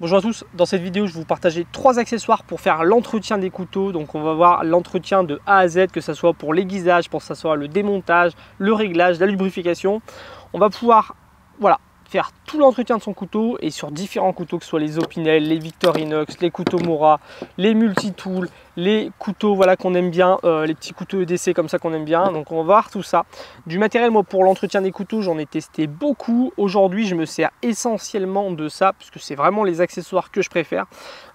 Bonjour à tous, dans cette vidéo je vais vous partager 3 accessoires pour faire l'entretien des couteaux. Donc on va voir l'entretien de A à Z, que ce soit pour l'aiguisage, pour que ce soit le démontage, le réglage, la lubrification. On va pouvoir faire tout l'entretien de son couteau et sur différents couteaux, que ce soit les Opinel, les Victorinox, les couteaux Mora, les multitools, les couteaux qu'on aime bien, les petits couteaux EDC comme ça qu'on aime bien. Donc on va voir tout ça. Du matériel, moi pour l'entretien des couteaux, j'en ai testé beaucoup. Aujourd'hui je me sers essentiellement de ça, puisque c'est vraiment les accessoires que je préfère.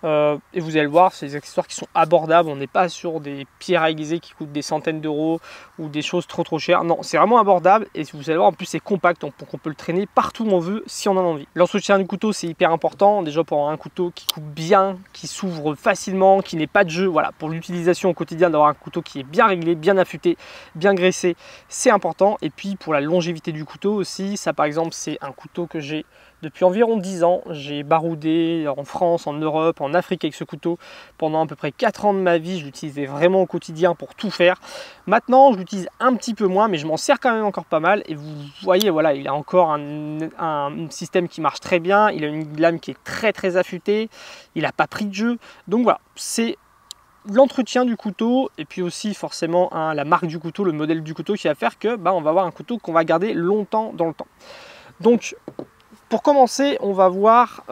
Et vous allez le voir, c'est des accessoires qui sont abordables. On n'est pas sur des pierres à aiguiser qui coûtent des centaines d'euros ou des choses trop chères. Non, c'est vraiment abordable et vous allez voir, en plus c'est compact, donc on peut le traîner partout où on veut si on en a envie. L'entretien du couteau, c'est hyper important. Déjà pour avoir un couteau qui coupe bien, qui s'ouvre facilement, qui n'est pas de jeu. Voilà, pour l'utilisation au quotidien, d'avoir un couteau qui est bien réglé, bien affûté, bien graissé, c'est important. Et puis pour la longévité du couteau aussi, ça par exemple c'est un couteau que j'ai depuis environ 10 ans. J'ai baroudé en France, en Europe, en Afrique avec ce couteau pendant à peu près 4 ans de ma vie. Je l'utilisais vraiment au quotidien pour tout faire. Maintenant je l'utilise un petit peu moins, mais je m'en sers quand même encore pas mal. Et vous voyez, voilà, il a encore un système qui marche très bien. Il a une lame qui est très affûtée. Il n'a pas pris de jeu. Donc voilà, c'est l'entretien du couteau et puis aussi forcément la marque du couteau, le modèle du couteau qui va faire que on va avoir un couteau qu'on va garder longtemps dans le temps. Donc pour commencer, on va voir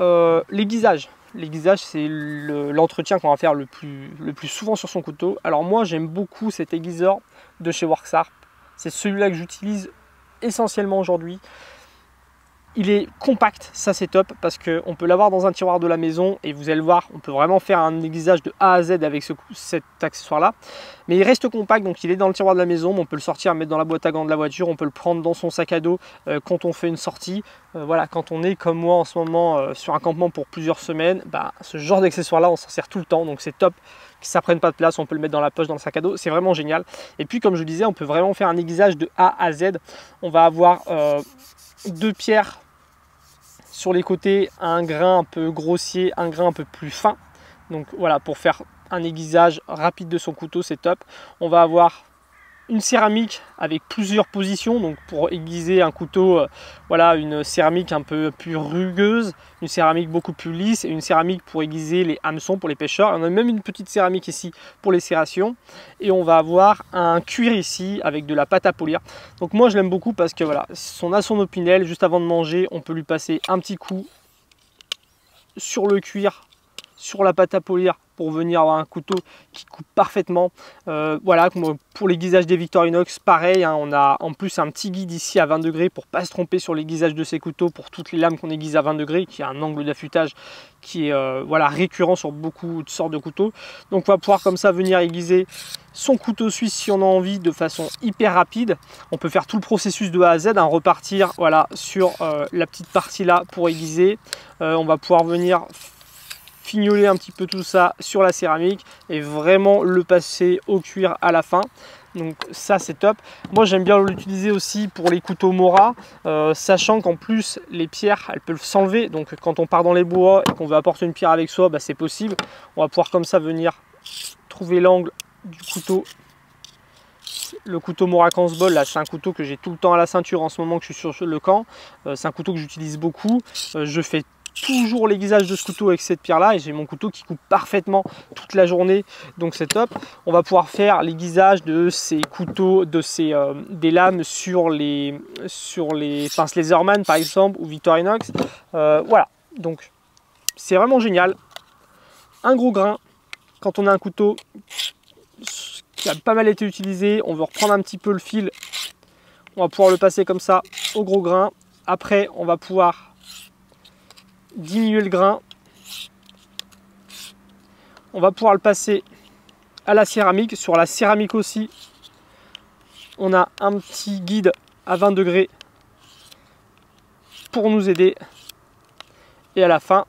l'aiguisage. L'aiguisage, c'est l'entretien qu'on va faire le plus souvent sur son couteau. Alors moi, j'aime beaucoup cet aiguiseur de chez Worksharp. C'est celui-là que j'utilise essentiellement aujourd'hui. Il est compact, ça c'est top, parce qu'on peut l'avoir dans un tiroir de la maison et vous allez le voir, on peut vraiment faire un aiguisage de A à Z avec cet accessoire-là. Mais il reste compact, donc il est dans le tiroir de la maison, mais on peut le sortir, mettre dans la boîte à gants de la voiture, on peut le prendre dans son sac à dos quand on fait une sortie. Voilà, quand on est comme moi en ce moment sur un campement pour plusieurs semaines, ce genre d'accessoire-là, on s'en sert tout le temps, donc c'est top. Que ça prenne pas de place, on peut le mettre dans la poche, dans le sac à dos, c'est vraiment génial. Et puis comme je disais, on peut vraiment faire un aiguisage de A à Z. On va avoir 2 pierres sur les côtés, un grain un peu grossier, un grain un peu plus fin. Donc voilà, pour faire un aiguisage rapide de son couteau, c'est top. On va avoir une céramique avec plusieurs positions, donc pour aiguiser un couteau, voilà, une céramique un peu plus rugueuse, une céramique beaucoup plus lisse et une céramique pour aiguiser les hameçons pour les pêcheurs. On a même une petite céramique ici pour les serrations et on va avoir un cuir ici avec de la pâte à polir. Donc moi je l'aime beaucoup parce que voilà, on a son Opinel, juste avant de manger, on peut lui passer un petit coup sur le cuir, sur la pâte à polir, pour venir avoir un couteau qui coupe parfaitement. Voilà, pour l'aiguisage des Victorinox, pareil, on a en plus un petit guide ici à 20 degrés pour pas se tromper sur l'aiguisage de ces couteaux, pour toutes les lames qu'on aiguise à 20 degrés, qui a un angle d'affûtage qui est récurrent sur beaucoup de sortes de couteaux. Donc on va pouvoir comme ça venir aiguiser son couteau suisse si on a envie, de façon hyper rapide. On peut faire tout le processus de A à Z, repartir sur la petite partie là pour aiguiser. On va pouvoir venir fignoler un petit peu tout ça sur la céramique et vraiment le passer au cuir à la fin. Donc ça c'est top. Moi j'aime bien l'utiliser aussi pour les couteaux Mora, sachant qu'en plus les pierres elles peuvent s'enlever. Donc quand on part dans les bois et qu'on veut apporter une pierre avec soi, c'est possible. On va pouvoir comme ça venir trouver l'angle du couteau. Le couteau Mora Kansbol, là c'est un couteau que j'ai tout le temps à la ceinture en ce moment que je suis sur le camp. C'est un couteau que j'utilise beaucoup. Je fais toujours l'aiguisage de ce couteau avec cette pierre là et j'ai mon couteau qui coupe parfaitement toute la journée, donc c'est top. On va pouvoir faire l'aiguisage de ces couteaux, des lames sur les pinces Leatherman par exemple ou Victorinox. Voilà, donc c'est vraiment génial. Un gros grain, quand on a un couteau qui a pas mal été utilisé, on veut reprendre un petit peu le fil, on va pouvoir le passer comme ça au gros grain. Après on va pouvoir diminuer le grain, on va pouvoir le passer à la céramique. Sur la céramique aussi on a un petit guide à 20 degrés pour nous aider et à la fin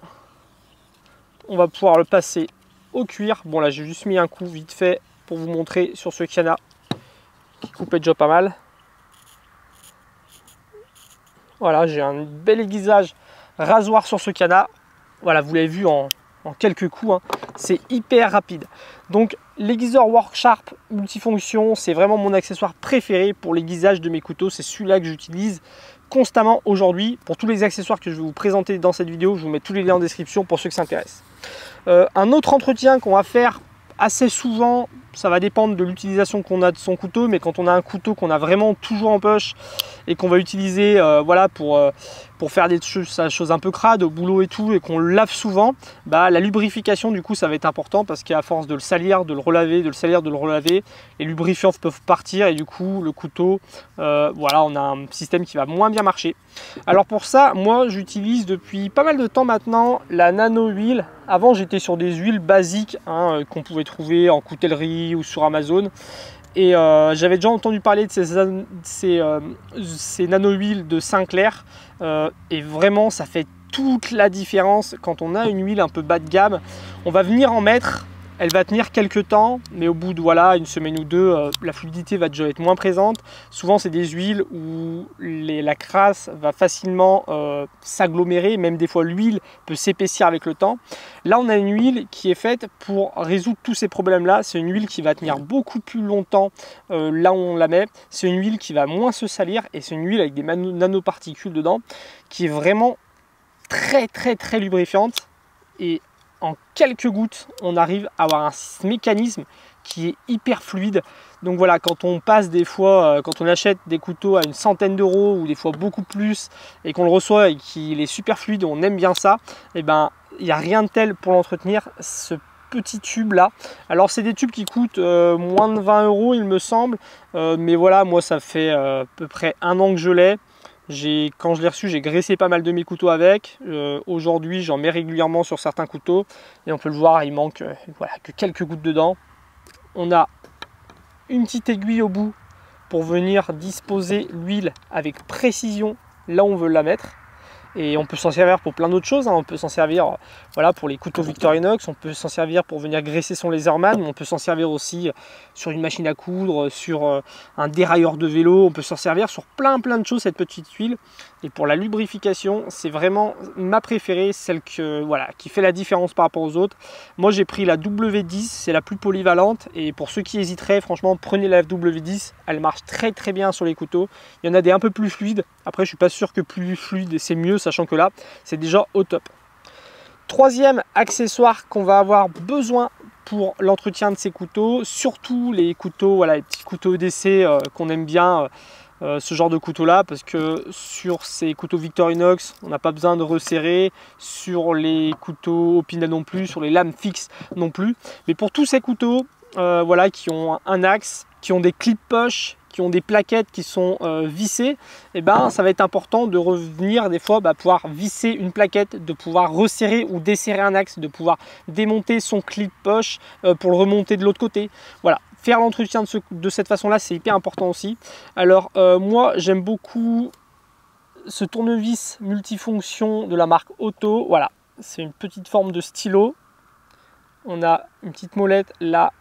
on va pouvoir le passer au cuir. Bon là j'ai juste mis un coup vite fait pour vous montrer sur ce canard qui coupait déjà pas mal. Voilà, j'ai un bel aiguisage rasoir sur ce canard. Voilà, vous l'avez vu en quelques coups, c'est hyper rapide. Donc l'aiguiseur Worksharp multifonction, c'est vraiment mon accessoire préféré pour l'aiguisage de mes couteaux. C'est celui-là que j'utilise constamment aujourd'hui. Pour tous les accessoires que je vais vous présenter dans cette vidéo, je vous mets tous les liens en description pour ceux qui s'intéressent. Un autre entretien qu'on va faire assez souvent, ça va dépendre de l'utilisation qu'on a de son couteau, mais quand on a un couteau qu'on a vraiment toujours en poche et qu'on va utiliser voilà, pour faire des choses un peu crades au boulot et tout, et qu'on le lave souvent, bah, la lubrification du coup ça va être important, parce qu'à force de le salir, de le relaver, de le salir, de le relaver, les lubrifiants peuvent partir et du coup le couteau, voilà, on a un système qui va moins bien marcher. Alors pour ça, moi j'utilise depuis pas mal de temps maintenant la nano huile. Avant j'étais sur des huiles basiques hein, qu'on pouvait trouver en coutellerie ou sur Amazon. Et j'avais déjà entendu parler de ces nano-huiles de Sinclair. Et vraiment, ça fait toute la différence quand on a une huile un peu bas de gamme. On va venir en mettre, elle va tenir quelques temps, mais au bout de voilà, une semaine ou deux, la fluidité va déjà être moins présente. Souvent, c'est des huiles où la crasse va facilement s'agglomérer, même des fois l'huile peut s'épaissir avec le temps. Là, on a une huile qui est faite pour résoudre tous ces problèmes-là. C'est une huile qui va tenir beaucoup plus longtemps là où on la met. C'est une huile qui va moins se salir et c'est une huile avec des nanoparticules dedans qui est vraiment très lubrifiante. Et en quelques gouttes, on arrive à avoir un mécanisme qui est hyper fluide. Donc voilà, quand on passe des fois, quand on achète des couteaux à une centaine d'euros ou des fois beaucoup plus et qu'on le reçoit et qu'il est super fluide, on aime bien ça, et ben il n'y a rien de tel pour l'entretenir, ce petit tube là. Alors c'est des tubes qui coûtent moins de 20 euros il me semble, mais voilà, moi ça fait à peu près un an que je l'ai. Quand je l'ai reçu, j'ai graissé pas mal de mes couteaux avec. Aujourd'hui, j'en mets régulièrement sur certains couteaux. Et on peut le voir, il manque voilà, que quelques gouttes dedans. On a une petite aiguille au bout pour venir disposer l'huile avec précision là où on veut la mettre. Et on peut s'en servir pour plein d'autres choses, hein. On peut s'en servir voilà, pour les couteaux Victorinox, on peut s'en servir pour venir graisser son laserman, mais on peut s'en servir aussi sur une machine à coudre, sur un dérailleur de vélo, on peut s'en servir sur plein de choses cette petite huile. Et pour la lubrification, c'est vraiment ma préférée, celle voilà, qui fait la différence par rapport aux autres. Moi j'ai pris la W10, c'est la plus polyvalente, et pour ceux qui hésiteraient, franchement prenez la W10, elle marche très bien sur les couteaux. Il y en a des un peu plus fluides, après je suis pas sûr que plus fluide c'est mieux, sachant que là c'est déjà au top. Troisième accessoire qu'on va avoir besoin pour l'entretien de ces couteaux, surtout les couteaux, voilà, les petits couteaux d'essai qu'on aime bien, ce genre de couteau là, parce que sur ces couteaux Victorinox on n'a pas besoin de resserrer, sur les couteaux Opinel non plus, sur les lames fixes non plus, mais pour tous ces couteaux voilà, qui ont un axe, qui ont des clips poches, qui ont des plaquettes qui sont vissées, et ben ça va être important de revenir des fois pouvoir visser une plaquette, de pouvoir resserrer ou desserrer un axe, de pouvoir démonter son clip poche pour le remonter de l'autre côté. Voilà, faire l'entretien de cette façon là, c'est hyper important aussi. Alors moi j'aime beaucoup ce tournevis multifonction de la marque Otto. Voilà, c'est une petite forme de stylo, on a une petite molette là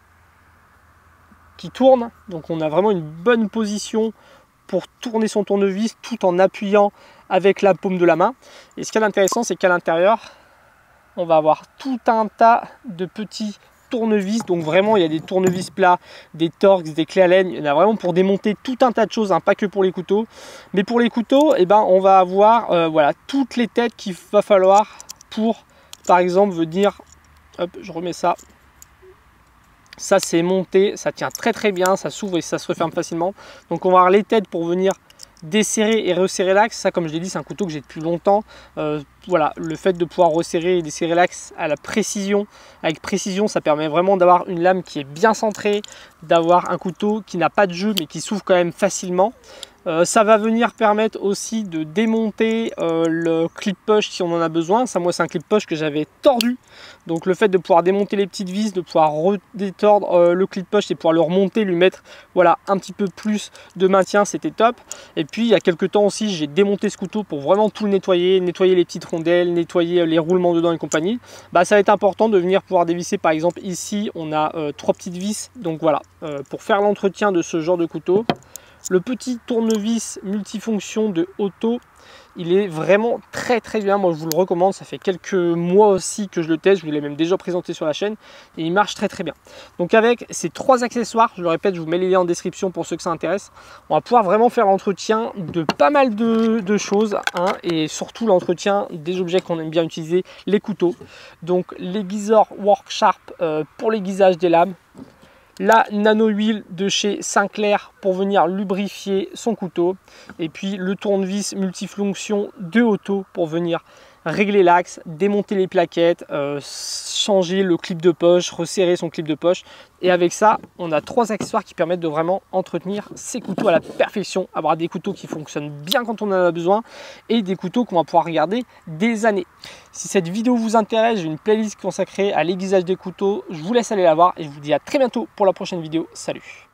qui tourne, donc on a vraiment une bonne position pour tourner son tournevis tout en appuyant avec la paume de la main. Et ce qui est intéressant, c'est qu'à l'intérieur on va avoir tout un tas de petits tournevis, donc vraiment il y a des tournevis plats, des Torx, des clés Allen, il y en a vraiment pour démonter tout un tas de choses, hein, pas que pour les couteaux. Mais pour les couteaux, eh ben, on va avoir voilà, toutes les têtes qu'il va falloir pour, par exemple, venir, hop, je remets ça. Ça c'est monté, ça tient très bien, ça s'ouvre et ça se referme facilement. Donc on va avoir les têtes pour venir desserrer et resserrer l'axe. Ça, comme je l'ai dit, c'est un couteau que j'ai depuis longtemps. Voilà, le fait de pouvoir resserrer et desserrer l'axe à la précision, avec précision, ça permet vraiment d'avoir une lame qui est bien centrée, d'avoir un couteau qui n'a pas de jeu mais qui s'ouvre quand même facilement. Ça va venir permettre aussi de démonter le clip poche si on en a besoin. Ça, moi, c'est un clip poche que j'avais tordu. Donc le fait de pouvoir démonter les petites vis, de pouvoir redétordre le clip poche et pouvoir le remonter, lui mettre voilà, un petit peu plus de maintien, c'était top. Et puis il y a quelques temps aussi, j'ai démonté ce couteau pour vraiment tout le nettoyer, nettoyer les petites rondelles, nettoyer les roulements dedans et compagnie. Bah, ça va être important de venir pouvoir dévisser. Par exemple ici, on a 3 petites vis. Donc voilà, pour faire l'entretien de ce genre de couteau, le petit tournevis multifonction de Otto il est vraiment très bien. Moi je vous le recommande, ça fait quelques mois aussi que je le teste, je vous l'ai même déjà présenté sur la chaîne et il marche très bien. Donc avec ces 3 accessoires, je le répète, je vous mets les liens en description pour ceux que ça intéresse, on va pouvoir vraiment faire l'entretien de pas mal de choses, hein, et surtout l'entretien des objets qu'on aime bien utiliser, les couteaux. Donc l'aiguiseur Worksharp pour l'aiguisage des lames, la nano huile de chez Sinclair pour venir lubrifier son couteau, et puis le tournevis multifonction de Otto pour venir régler l'axe, démonter les plaquettes, changer le clip de poche, resserrer son clip de poche. Et avec ça, on a 3 accessoires qui permettent de vraiment entretenir ces couteaux à la perfection, avoir des couteaux qui fonctionnent bien quand on en a besoin et des couteaux qu'on va pouvoir regarder des années. Si cette vidéo vous intéresse, j'ai une playlist consacrée à l'aiguisage des couteaux, je vous laisse aller la voir et je vous dis à très bientôt pour la prochaine vidéo. Salut!